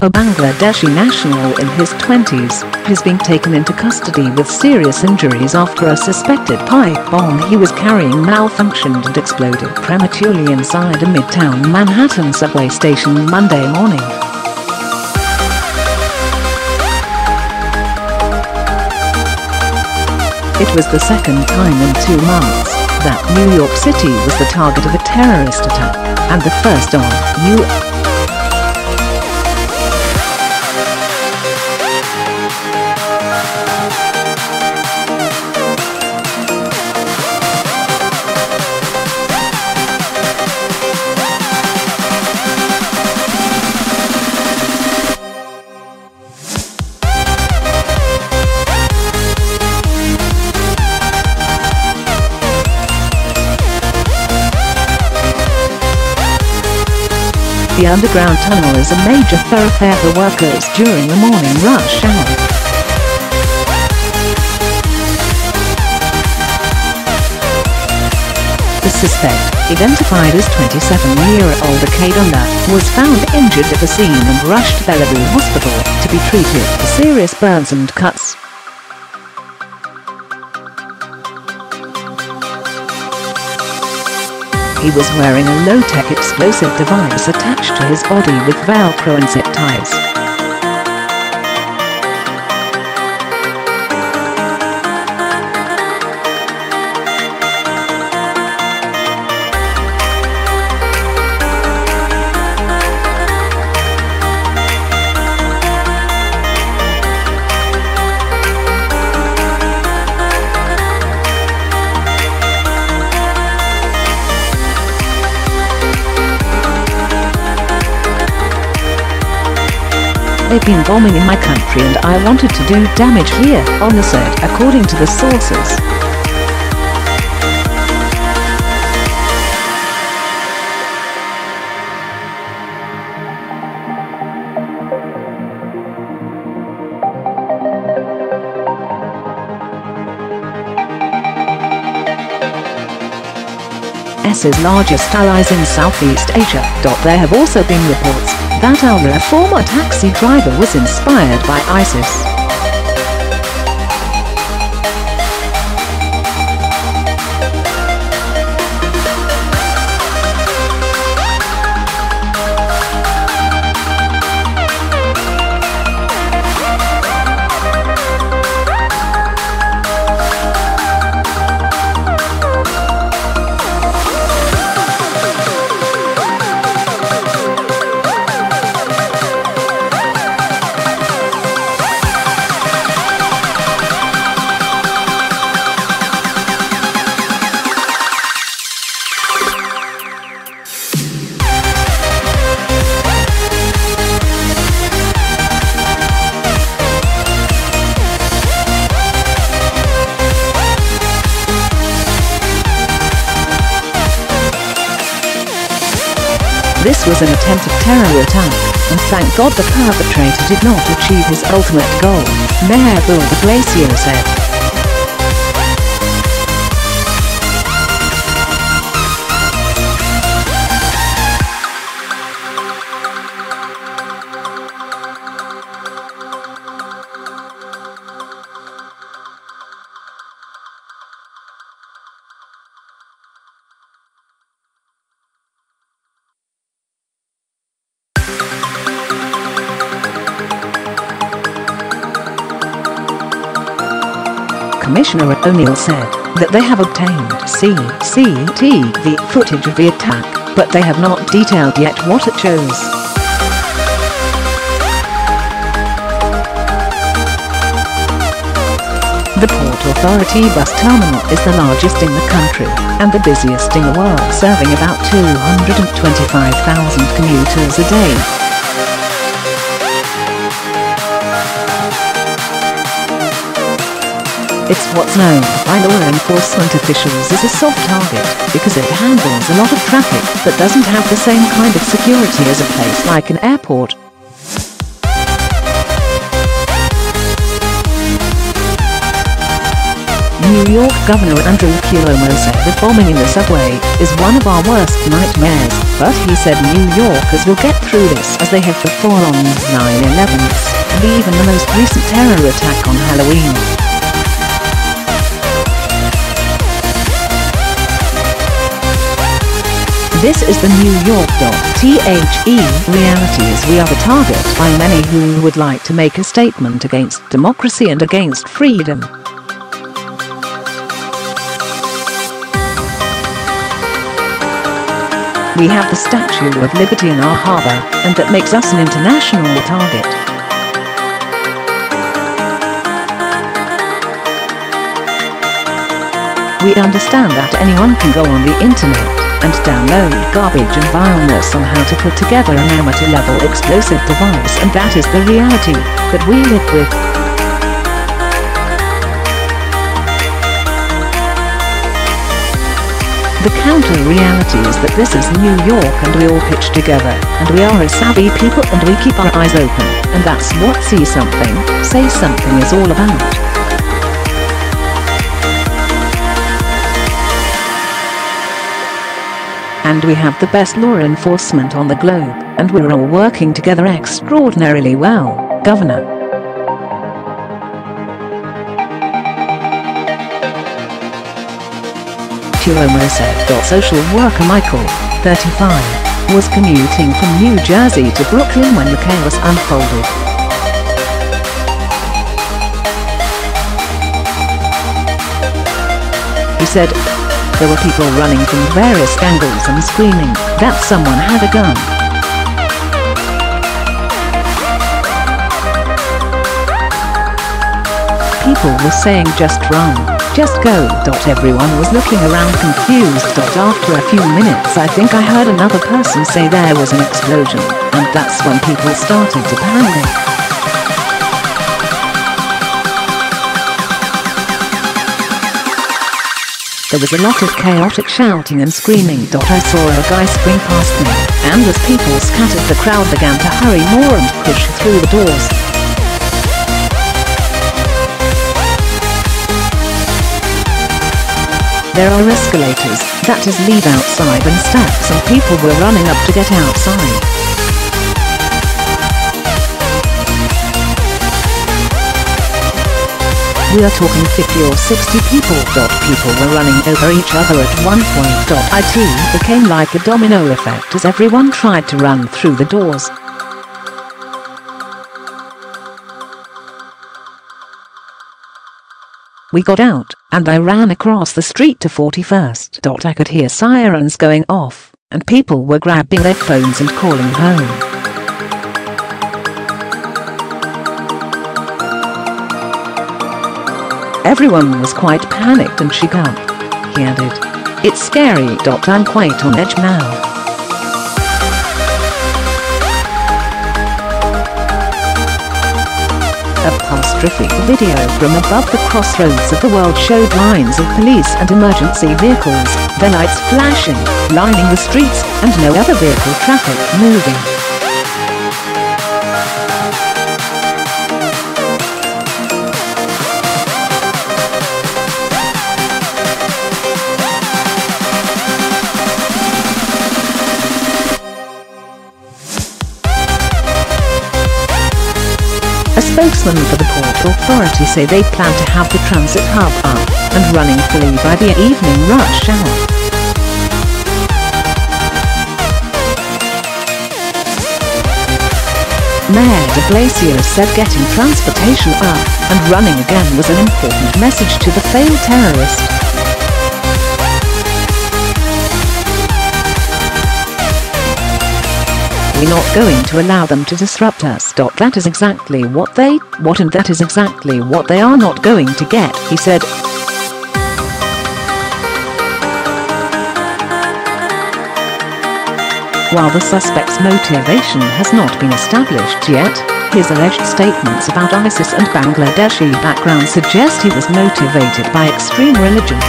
A Bangladeshi national in his 20s has been taken into custody with serious injuries after a suspected pipe bomb he was carrying malfunctioned and exploded prematurely inside a Midtown Manhattan subway station Monday morning. It was the second time in 2 months that New York City was the target of a terrorist attack, and the first on U.S. The underground tunnel is a major thoroughfare for workers during the morning rush hour. The suspect, identified as 27-year-old Akayed Ullah, was found injured at the scene and rushed to Bellevue Hospital to be treated for serious burns and cuts. He was wearing a low-tech explosive device attached to his body with Velcro and zip ties. They've been bombing in my country and I wanted to do damage here, Ullah said, according to the sources. ISIS's largest allies in Southeast Asia.There have also been reports that Ullah, a former taxi driver, was inspired by ISIS. This was an attempted terror attack, and thank God the perpetrator did not achieve his ultimate goal, Mayor Bill de Blasio said. Commissioner O'Neill said that they have obtained CCTV footage of the attack, but they have not detailed yet what it shows. The Port Authority bus terminal is the largest in the country and the busiest in the world, serving about 225,000 commuters a day. It's what's known by law enforcement officials as a soft target because it handles a lot of traffic but doesn't have the same kind of security as a place like an airport. New York Governor Andrew Cuomo said the bombing in the subway is one of our worst nightmares, but he said New Yorkers will get through this as they have before on 9/11s, and even the most recent terror attack on Halloween. This is the New York.The reality is we are the target by many who would like to make a statement against democracy and against freedom. We have the Statue of Liberty in our harbor, and that makes us an international target. We understand that anyone can go on the internet and download garbage and vileness on how to put together an amateur-level explosive device, and that is the reality that we live with. The counter-reality is that this is New York and we all pitch together, and we are a savvy people and we keep our eyes open, and that's what See Something, Say Something is all about. And we have the best law enforcement on the globe, and we're all working together extraordinarily well, Governor. Cuomo said. Social worker Michael, 35, was commuting from New Jersey to Brooklyn when the chaos unfolded. He said, there were people running from various angles and screaming that someone had a gun. People were saying just run, just go. Everyone was looking around confused. After a few minutes I think I heard another person say there was an explosion, and that's when people started to panic. There was a lot of chaotic shouting and screaming. I saw a guy spring past me, and as people scattered the crowd began to hurry more and push through the doors. There are escalators that lead outside and steps, and people were running up to get outside. We are talking 50 or 60 people. People were running over each other at one point. It became like a domino effect as everyone tried to run through the doors. We got out, and I ran across the street to 41st. I could hear sirens going off, and people were grabbing their phones and calling home. Everyone was quite panicked and shook up. He added, "It's scary. I'm quite on edge now." A video from above the crossroads of the world showed lines of police and emergency vehicles, their lights flashing, lining the streets, and no other vehicle traffic moving. A spokesman for the Port Authority say they plan to have the transit hub up and running fully by the evening rush hour. Mayor de Blasio said getting transportation up and running again was an important message to the failed terrorist. We're not going to allow them to disrupt us. That is exactly what they want, and that is exactly what they are not going to get, he said. While the suspect's motivation has not been established yet, his alleged statements about ISIS and Bangladeshi background suggest he was motivated by extreme religion.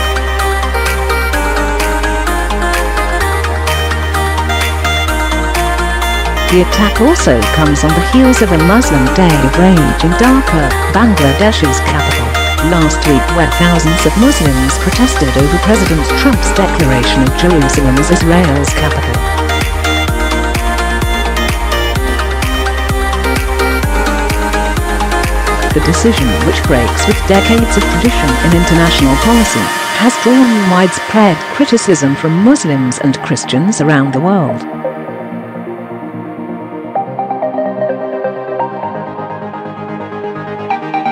The attack also comes on the heels of a Muslim day of rage in Dhaka, Bangladesh's capital, last week where thousands of Muslims protested over President Trump's declaration of Jerusalem as Israel's capital. The decision, which breaks with decades of tradition in international policy, has drawn widespread criticism from Muslims and Christians around the world.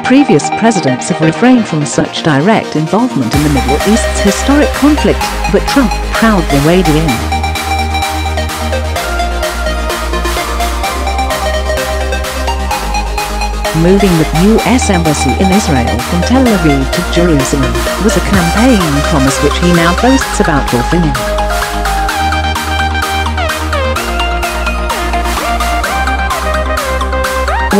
Previous presidents have refrained from such direct involvement in the Middle East's historic conflict, but Trump proudly waded in. Moving the U.S. Embassy in Israel from Tel Aviv to Jerusalem was a campaign promise which he now boasts about fulfilling.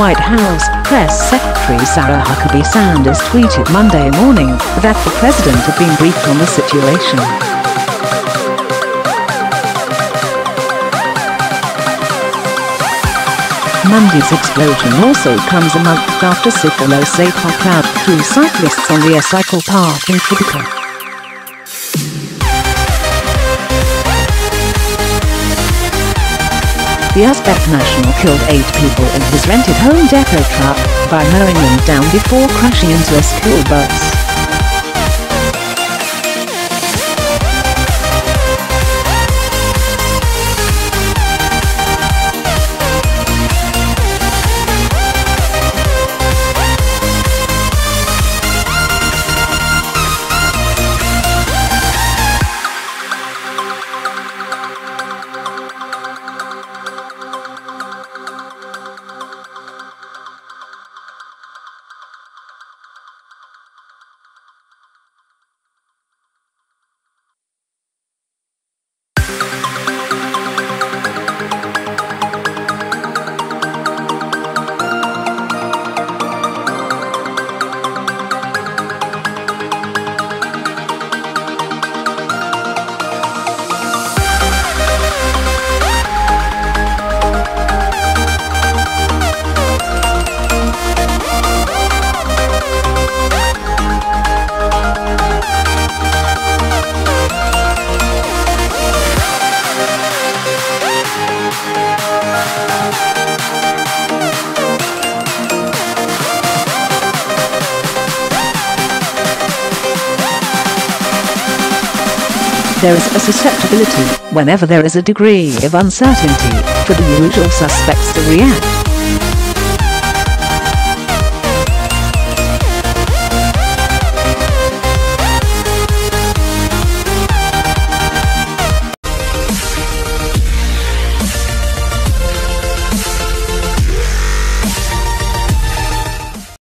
White House Press Secretary Sarah Huckabee Sanders tweeted Monday morning that the president had been briefed on the situation. Monday's explosion also comes a month after Sikolo Sapa plowed through cyclists on the cycle path in Tribeca. The Uzbek national killed 8 people in his rented home depot truck by mowing them down before crashing into a school bus. There is a susceptibility, whenever there is a degree of uncertainty, for the usual suspects to react.